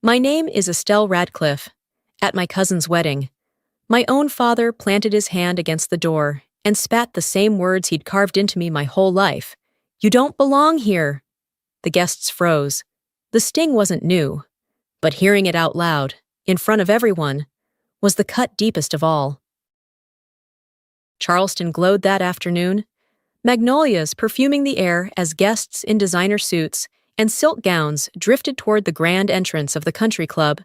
My name is Estelle Radcliffe. At my cousin's wedding, my own father planted his hand against the door and spat the same words he'd carved into me my whole life. "You don't belong here." The guests froze. The sting wasn't new, but hearing it out loud, in front of everyone, was the cut deepest of all. Charleston glowed that afternoon, magnolias perfuming the air as guests in designer suits and silk gowns drifted toward the grand entrance of the country club.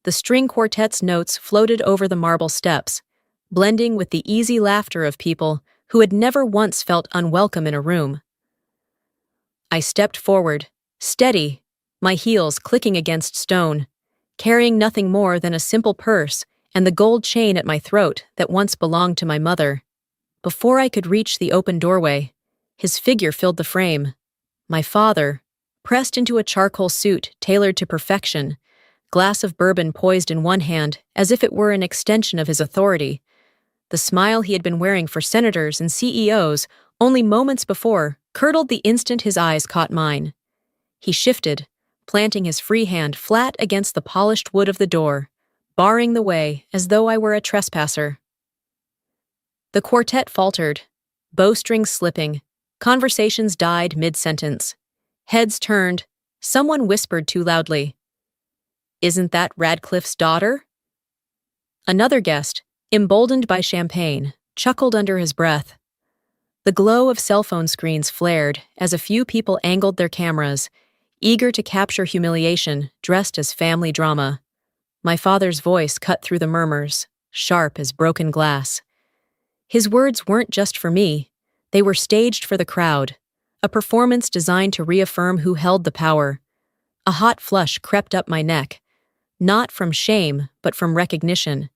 The string quartet's notes floated over the marble steps, blending with the easy laughter of people who had never once felt unwelcome in a room. I stepped forward, steady, my heels clicking against stone, carrying nothing more than a simple purse and the gold chain at my throat that once belonged to my mother. Before I could reach the open doorway, his figure filled the frame. My father, pressed into a charcoal suit tailored to perfection, glass of bourbon poised in one hand as if it were an extension of his authority. The smile he had been wearing for senators and CEOs only moments before curdled the instant his eyes caught mine. He shifted, planting his free hand flat against the polished wood of the door, barring the way as though I were a trespasser. The quartet faltered, bowstrings slipping, conversations died mid-sentence. Heads turned, someone whispered too loudly, "Isn't that Radcliffe's daughter?" Another guest, emboldened by champagne, chuckled under his breath. The glow of cell phone screens flared as a few people angled their cameras, eager to capture humiliation dressed as family drama. My father's voice cut through the murmurs, sharp as broken glass. His words weren't just for me, they were staged for the crowd, a performance designed to reaffirm who held the power. A hot flush crept up my neck, not from shame, but from recognition.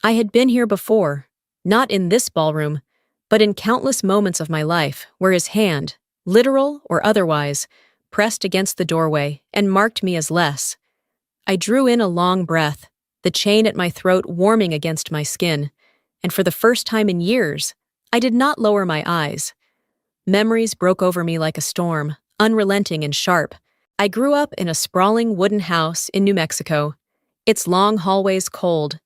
I had been here before, not in this ballroom, but in countless moments of my life where his hand, literal or otherwise, pressed against the doorway and marked me as less. I drew in a long breath, the chain at my throat warming against my skin, and for the first time in years, I did not lower my eyes. Memories broke over me like a storm, unrelenting and sharp. I grew up in a sprawling wooden house in New Mexico, its long hallways cold,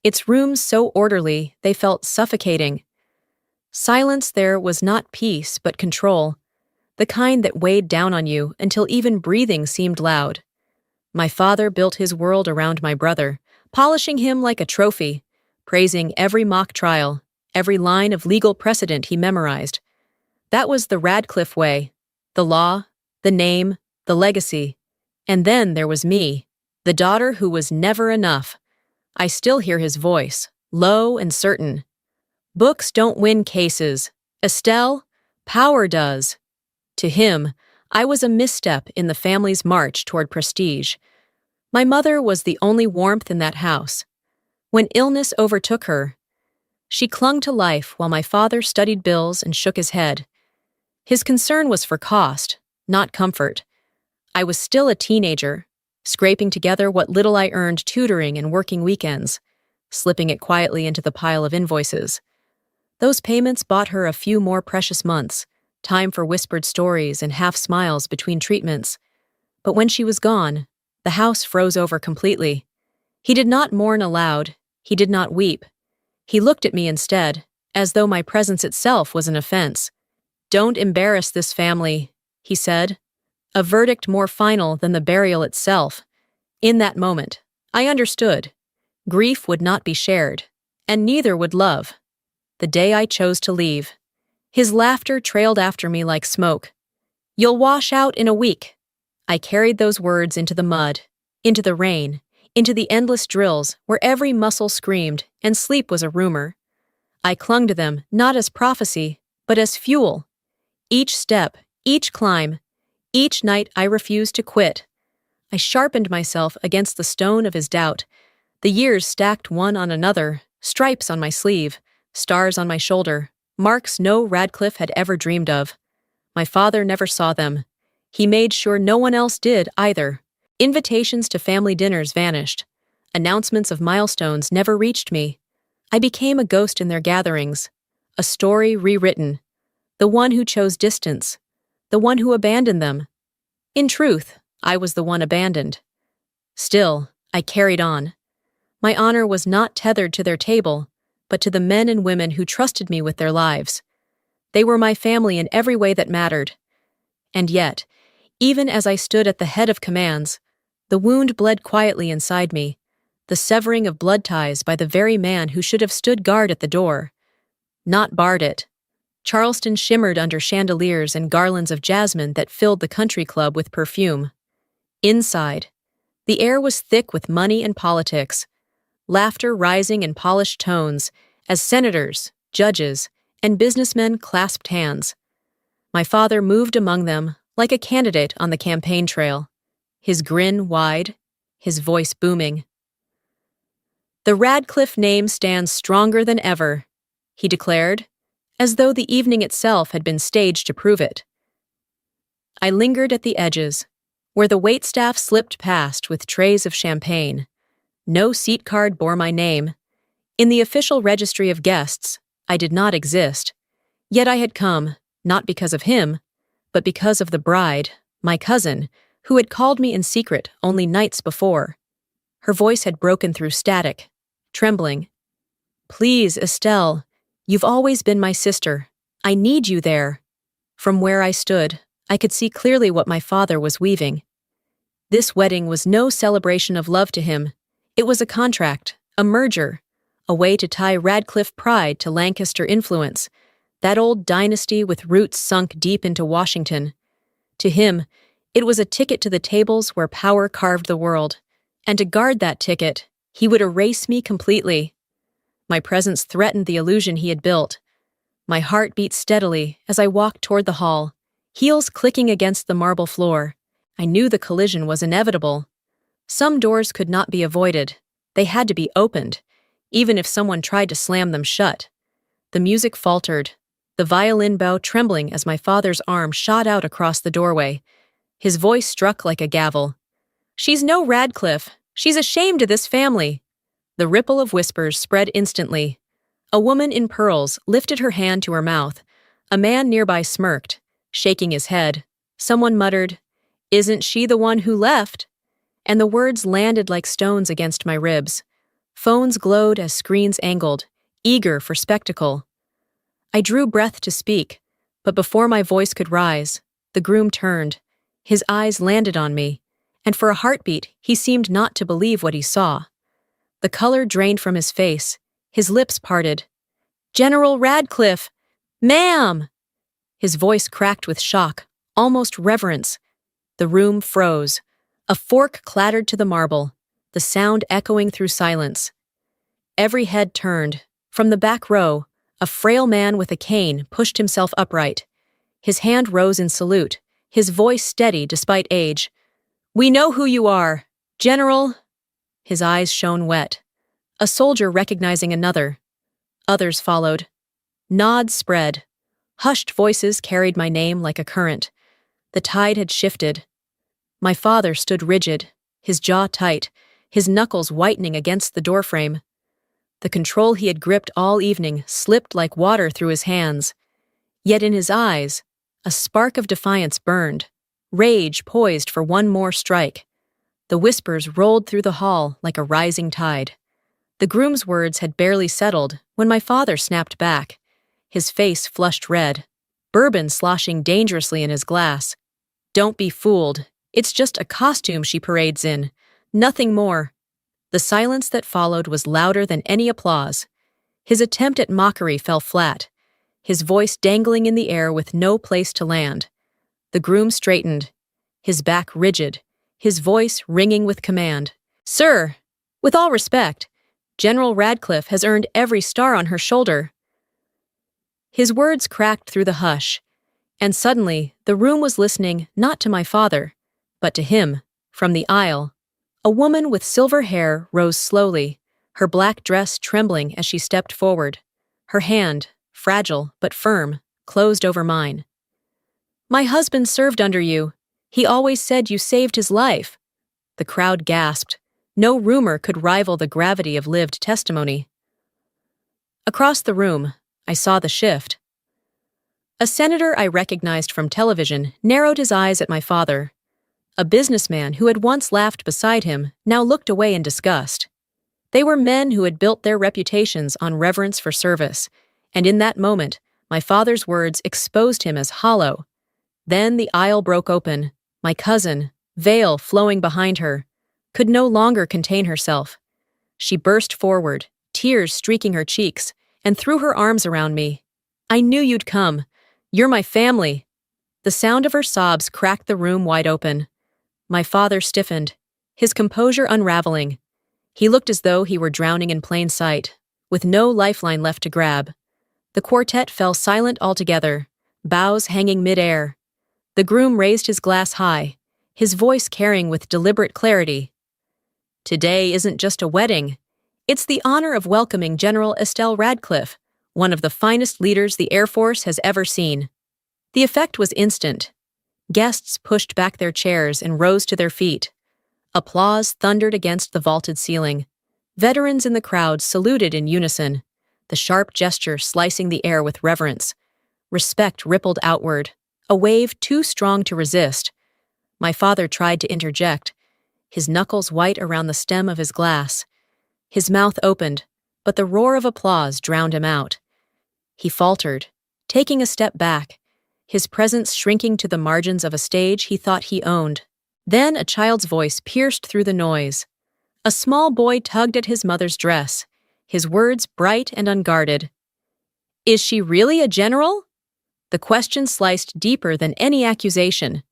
its rooms so orderly they felt suffocating. Silence there was not peace but control, the kind that weighed down on you until even breathing seemed loud. My father built his world around my brother, polishing him like a trophy, praising every mock trial, every line of legal precedent he memorized. That was the Radcliffe way, the law, the name, the legacy. And then there was me, the daughter who was never enough. I still hear his voice, low and certain. "Books don't win cases. Estelle, power does." To him, I was a misstep in the family's march toward prestige. My mother was the only warmth in that house. When illness overtook her, she clung to life while my father studied bills and shook his head. His concern was for cost, not comfort. I was still a teenager, scraping together what little I earned tutoring and working weekends, slipping it quietly into the pile of invoices. Those payments bought her a few more precious months, time for whispered stories and half smiles between treatments. But when she was gone, the house froze over completely. He did not mourn aloud, he did not weep. He looked at me instead, as though my presence itself was an offense. "Don't embarrass this family," he said, a verdict more final than the burial itself. In that moment, I understood. Grief would not be shared, and neither would love. The day I chose to leave, his laughter trailed after me like smoke. "You'll wash out in a week." I carried those words into the mud, into the rain, into the endless drills where every muscle screamed and sleep was a rumor. I clung to them not as prophecy, but as fuel. Each step, each climb, each night I refused to quit. I sharpened myself against the stone of his doubt. The years stacked one on another, stripes on my sleeve, stars on my shoulder, marks no Radcliffe had ever dreamed of. My father never saw them. He made sure no one else did either. Invitations to family dinners vanished. Announcements of milestones never reached me. I became a ghost in their gatherings, a story rewritten, the one who chose distance, the one who abandoned them. In truth, I was the one abandoned. Still, I carried on. My honor was not tethered to their table, but to the men and women who trusted me with their lives. They were my family in every way that mattered. And yet, even as I stood at the head of commands, the wound bled quietly inside me, the severing of blood ties by the very man who should have stood guard at the door, not barred it. Charleston shimmered under chandeliers and garlands of jasmine that filled the country club with perfume. Inside, the air was thick with money and politics, laughter rising in polished tones as senators, judges, and businessmen clasped hands. My father moved among them like a candidate on the campaign trail, his grin wide, his voice booming. "The Radcliffe name stands stronger than ever," he declared, as though the evening itself had been staged to prove it. I lingered at the edges, where the waitstaff slipped past with trays of champagne. No seat card bore my name. In the official registry of guests, I did not exist. Yet I had come, not because of him, but because of the bride, my cousin, who had called me in secret only nights before. Her voice had broken through static, trembling. "Please, Estelle, you've always been my sister. I need you there." From where I stood, I could see clearly what my father was weaving. This wedding was no celebration of love to him. It was a contract, a merger, a way to tie Radcliffe pride to Lancaster influence, that old dynasty with roots sunk deep into Washington. To him, it was a ticket to the tables where power carved the world, and to guard that ticket, he would erase me completely. My presence threatened the illusion he had built. My heart beat steadily as I walked toward the hall, heels clicking against the marble floor. I knew the collision was inevitable. Some doors could not be avoided. They had to be opened, even if someone tried to slam them shut. The music faltered, the violin bow trembling as my father's arm shot out across the doorway. His voice struck like a gavel. "She's no Radcliffe. She's ashamed of this family." The ripple of whispers spread instantly. A woman in pearls lifted her hand to her mouth. A man nearby smirked, shaking his head. Someone muttered, "Isn't she the one who left?" And the words landed like stones against my ribs. Phones glowed as screens angled, eager for spectacle. I drew breath to speak, but before my voice could rise, the groom turned. His eyes landed on me, and for a heartbeat he seemed not to believe what he saw. The color drained from his face, his lips parted. "General Radcliffe! Ma'am!" His voice cracked with shock, almost reverence. The room froze. A fork clattered to the marble, the sound echoing through silence. Every head turned. From the back row, a frail man with a cane pushed himself upright. His hand rose in salute, his voice steady despite age. "We know who you are, General." His eyes shone wet. A soldier recognizing another. Others followed. Nods spread. Hushed voices carried my name like a current. The tide had shifted. My father stood rigid, his jaw tight, his knuckles whitening against the doorframe. The control he had gripped all evening slipped like water through his hands. Yet in his eyes, a spark of defiance burned, rage poised for one more strike. The whispers rolled through the hall like a rising tide. The groom's words had barely settled when my father snapped back. His face flushed red, bourbon sloshing dangerously in his glass. "Don't be fooled. It's just a costume she parades in. Nothing more." The silence that followed was louder than any applause. His attempt at mockery fell flat, his voice dangling in the air with no place to land. The groom straightened, his back rigid, his voice ringing with command. "Sir, with all respect, General Radcliffe has earned every star on her shoulder." His words cracked through the hush, and suddenly the room was listening not to my father, but to him, from the aisle. A woman with silver hair rose slowly, her black dress trembling as she stepped forward. Her hand, fragile but firm, closed over mine. "My husband served under you. He always said you saved his life." The crowd gasped. No rumor could rival the gravity of lived testimony. Across the room, I saw the shift. A senator I recognized from television narrowed his eyes at my father. A businessman who had once laughed beside him now looked away in disgust. They were men who had built their reputations on reverence for service, and in that moment, my father's words exposed him as hollow. Then the aisle broke open. My cousin, veil flowing behind her, could no longer contain herself. She burst forward, tears streaking her cheeks, and threw her arms around me. "I knew you'd come. You're my family." The sound of her sobs cracked the room wide open. My father stiffened, his composure unraveling. He looked as though he were drowning in plain sight, with no lifeline left to grab. The quartet fell silent altogether, boughs hanging mid-air. The groom raised his glass high, his voice carrying with deliberate clarity. "Today isn't just a wedding. It's the honor of welcoming General Estelle Radcliffe, one of the finest leaders the Air Force has ever seen." The effect was instant. Guests pushed back their chairs and rose to their feet. Applause thundered against the vaulted ceiling. Veterans in the crowd saluted in unison, the sharp gesture slicing the air with reverence. Respect rippled outward, a wave too strong to resist. My father tried to interject, his knuckles white around the stem of his glass. His mouth opened, but the roar of applause drowned him out. He faltered, taking a step back, his presence shrinking to the margins of a stage he thought he owned. Then a child's voice pierced through the noise. A small boy tugged at his mother's dress, his words bright and unguarded. "Is she really a general?" The question sliced deeper than any accusation.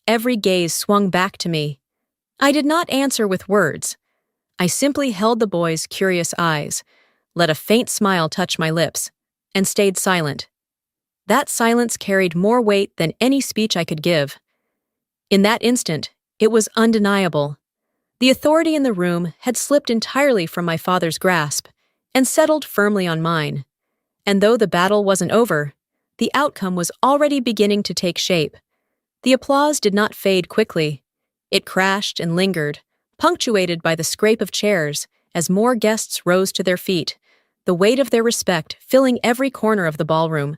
Every gaze swung back to me. I did not answer with words. I simply held the boy's curious eyes, let a faint smile touch my lips, and stayed silent. That silence carried more weight than any speech I could give. In that instant, it was undeniable. The authority in the room had slipped entirely from my father's grasp and settled firmly on mine. And though the battle wasn't over, the outcome was already beginning to take shape. The applause did not fade quickly. It crashed and lingered, punctuated by the scrape of chairs as more guests rose to their feet, the weight of their respect filling every corner of the ballroom.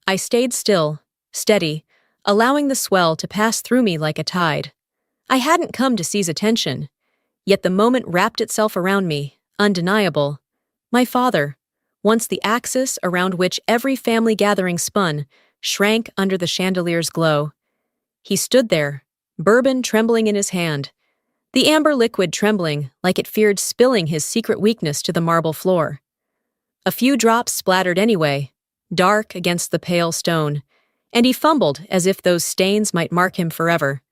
I stayed still, steady, allowing the swell to pass through me like a tide. I hadn't come to seize attention, yet the moment wrapped itself around me, undeniable. My father, once the axis around which every family gathering spun, shrank under the chandelier's glow. He stood there, bourbon trembling in his hand, the amber liquid trembling like it feared spilling his secret weakness to the marble floor. A few drops splattered anyway, dark against the pale stone, and he fumbled as if those stains might mark him forever.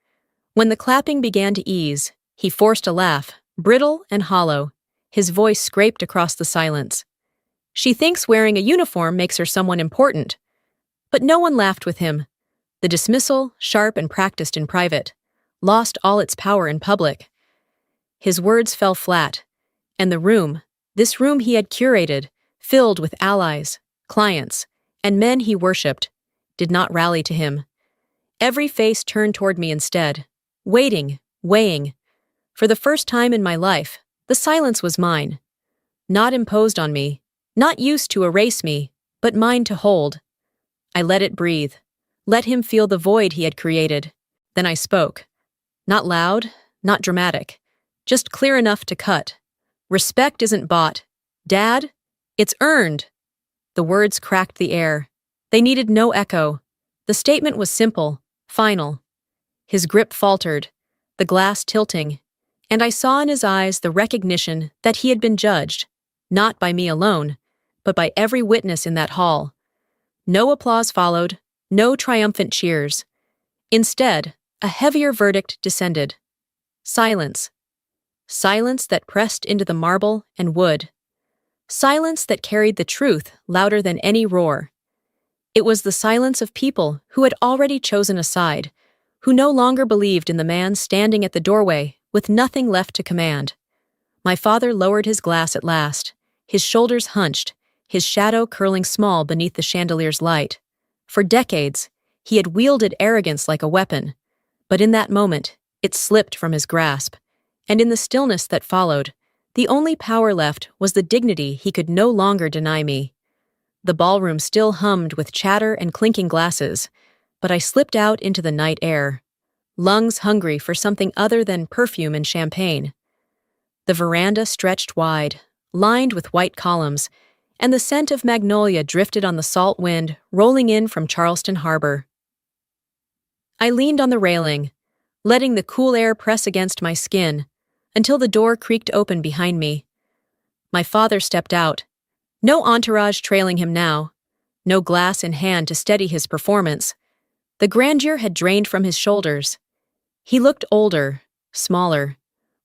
When the clapping began to ease, he forced a laugh, brittle and hollow, his voice scraped across the silence. "She thinks wearing a uniform makes her someone important." But no one laughed with him. The dismissal, sharp and practiced in private, lost all its power in public. His words fell flat, and the room, this room he had curated, filled with allies, clients, and men he worshipped, did not rally to him. Every face turned toward me instead, waiting, weighing. For the first time in my life, the silence was mine. Not imposed on me, not used to erase me, but mine to hold. I let it breathe, let him feel the void he had created. Then I spoke. Not loud, not dramatic, just clear enough to cut. "Respect isn't bought. Dad, it's earned." The words cracked the air. They needed no echo. The statement was simple, final. His grip faltered, the glass tilting, and I saw in his eyes the recognition that he had been judged, not by me alone, but by every witness in that hall. No applause followed, no triumphant cheers. Instead, a heavier verdict descended. Silence. Silence that pressed into the marble and wood. Silence that carried the truth louder than any roar. It was the silence of people who had already chosen a side, who no longer believed in the man standing at the doorway with nothing left to command. My father lowered his glass at last, his shoulders hunched, his shadow curling small beneath the chandelier's light. For decades, he had wielded arrogance like a weapon, but in that moment, it slipped from his grasp, and in the stillness that followed, the only power left was the dignity he could no longer deny me. The ballroom still hummed with chatter and clinking glasses, but I slipped out into the night air. lungs hungry for something other than perfume and champagne. The veranda stretched wide, lined with white columns, and the scent of magnolia drifted on the salt wind rolling in from Charleston Harbor. I leaned on the railing, letting the cool air press against my skin, until the door creaked open behind me. My father stepped out. No entourage trailing him now, no glass in hand to steady his performance. The grandeur had drained from his shoulders. He looked older, smaller,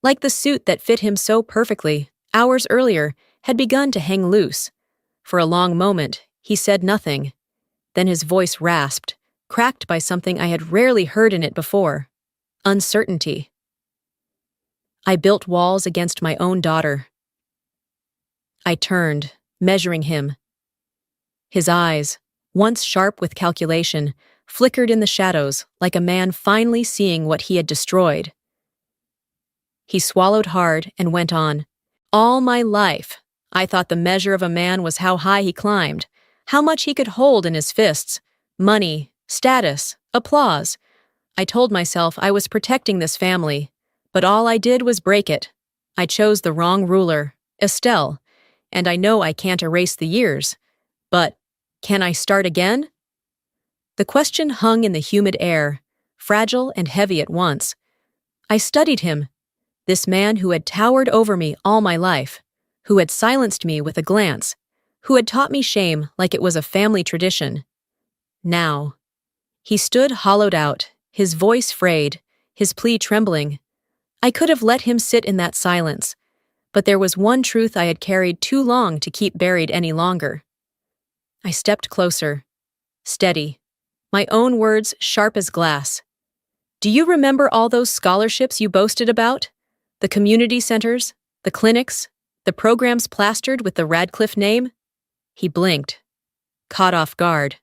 like the suit that fit him so perfectly, hours earlier, had begun to hang loose. For a long moment, he said nothing. Then his voice rasped, cracked by something I had rarely heard in it before: uncertainty. I built walls against my own daughter. I turned, measuring him. His eyes, once sharp with calculation, flickered in the shadows like a man finally seeing what he had destroyed. He swallowed hard and went on. All my life, I thought the measure of a man was how high he climbed, how much he could hold in his fists: money, status, applause. I told myself I was protecting this family, but all I did was break it. I chose the wrong ruler, Estelle, and I know I can't erase the years. But can I start again? The question hung in the humid air, fragile and heavy at once. I studied him, this man who had towered over me all my life, who had silenced me with a glance, who had taught me shame like it was a family tradition. Now, he stood hollowed out, his voice frayed, his plea trembling. I could have let him sit in that silence, but there was one truth I had carried too long to keep buried any longer. I stepped closer, steady, my own words sharp as glass. Do you remember all those scholarships you boasted about? The community centers, the clinics, the programs plastered with the Radcliffe name? He blinked, caught off guard.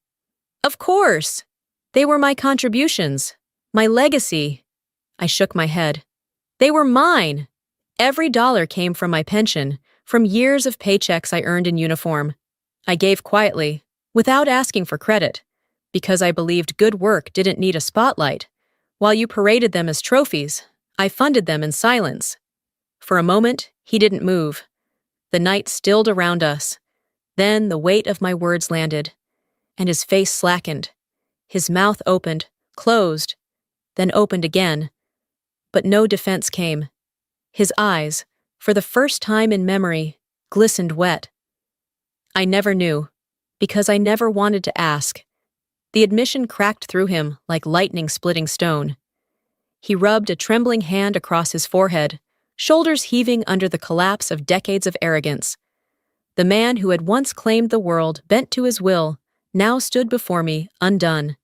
Of course! They were my contributions, my legacy. I shook my head. They were mine! Every dollar came from my pension, from years of paychecks I earned in uniform. I gave quietly, without asking for credit, because I believed good work didn't need a spotlight. While you paraded them as trophies, I funded them in silence. For a moment, he didn't move. The night stilled around us. Then the weight of my words landed, and his face slackened. His mouth opened, closed, then opened again. But no defense came. His eyes, for the first time in memory, glistened wet. I never knew, because I never wanted to ask. The admission cracked through him like lightning splitting stone. He rubbed a trembling hand across his forehead, shoulders heaving under the collapse of decades of arrogance. The man who had once claimed the world bent to his will now stood before me undone,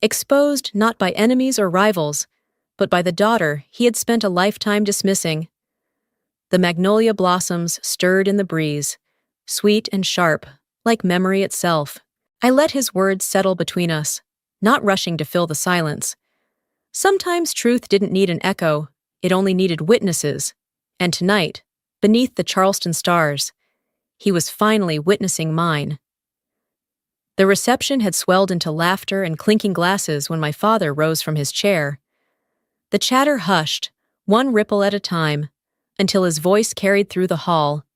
exposed not by enemies or rivals, but by the daughter he had spent a lifetime dismissing. The magnolia blossoms stirred in the breeze, sweet and sharp, like memory itself. I let his words settle between us, not rushing to fill the silence. Sometimes truth didn't need an echo, it only needed witnesses. And tonight, beneath the Charleston stars, he was finally witnessing mine. The reception had swelled into laughter and clinking glasses when my father rose from his chair. The chatter hushed, one ripple at a time, until his voice carried through the hall.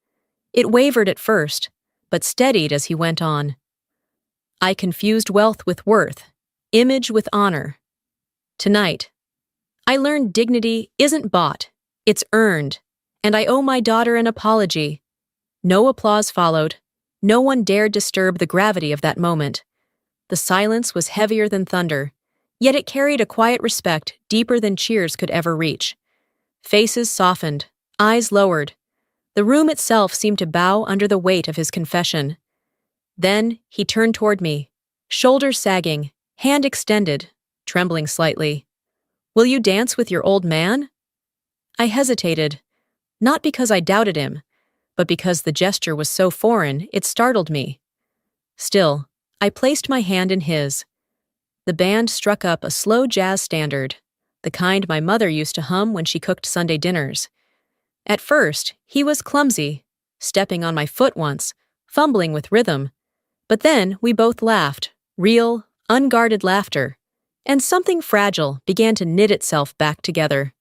It wavered at first, but steadied as he went on. I confused wealth with worth, image with honor. Tonight, I learned dignity isn't bought, it's earned, and I owe my daughter an apology. No applause followed. No one dared disturb the gravity of that moment. The silence was heavier than thunder, yet it carried a quiet respect deeper than cheers could ever reach. Faces softened, eyes lowered. The room itself seemed to bow under the weight of his confession. Then he turned toward me, shoulders sagging, hand extended, trembling slightly. Will you dance with your old man? I hesitated, not because I doubted him, but because the gesture was so foreign it startled me. Still, I placed my hand in his. The band struck up a slow jazz standard, the kind my mother used to hum when she cooked Sunday dinners. At first, he was clumsy, stepping on my foot once, fumbling with rhythm. But then we both laughed, real, unguarded laughter, and something fragile began to knit itself back together.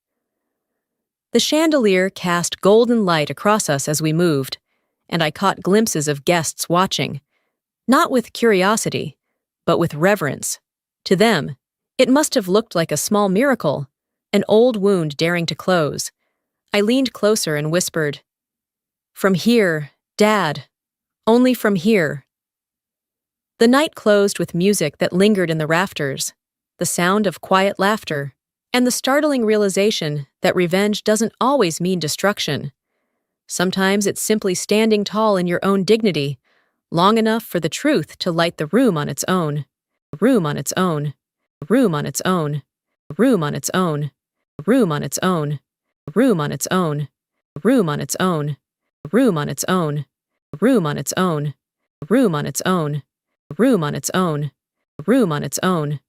The chandelier cast golden light across us as we moved, and I caught glimpses of guests watching, not with curiosity, but with reverence. To them, it must have looked like a small miracle, an old wound daring to close. I leaned closer and whispered, "From here, Dad. Only from here." The night closed with music that lingered in the rafters, the sound of quiet laughter, and the startling realization that revenge doesn't always mean destruction. Sometimes it's simply standing tall in your own dignity, long enough for the truth to light the room on its own. Room on its own. Room on its own. Room on its own. Room on its own. Room on its own. Room on its own. Room on its own. Room on its own. Room on its own. Room on its own. Room on its own.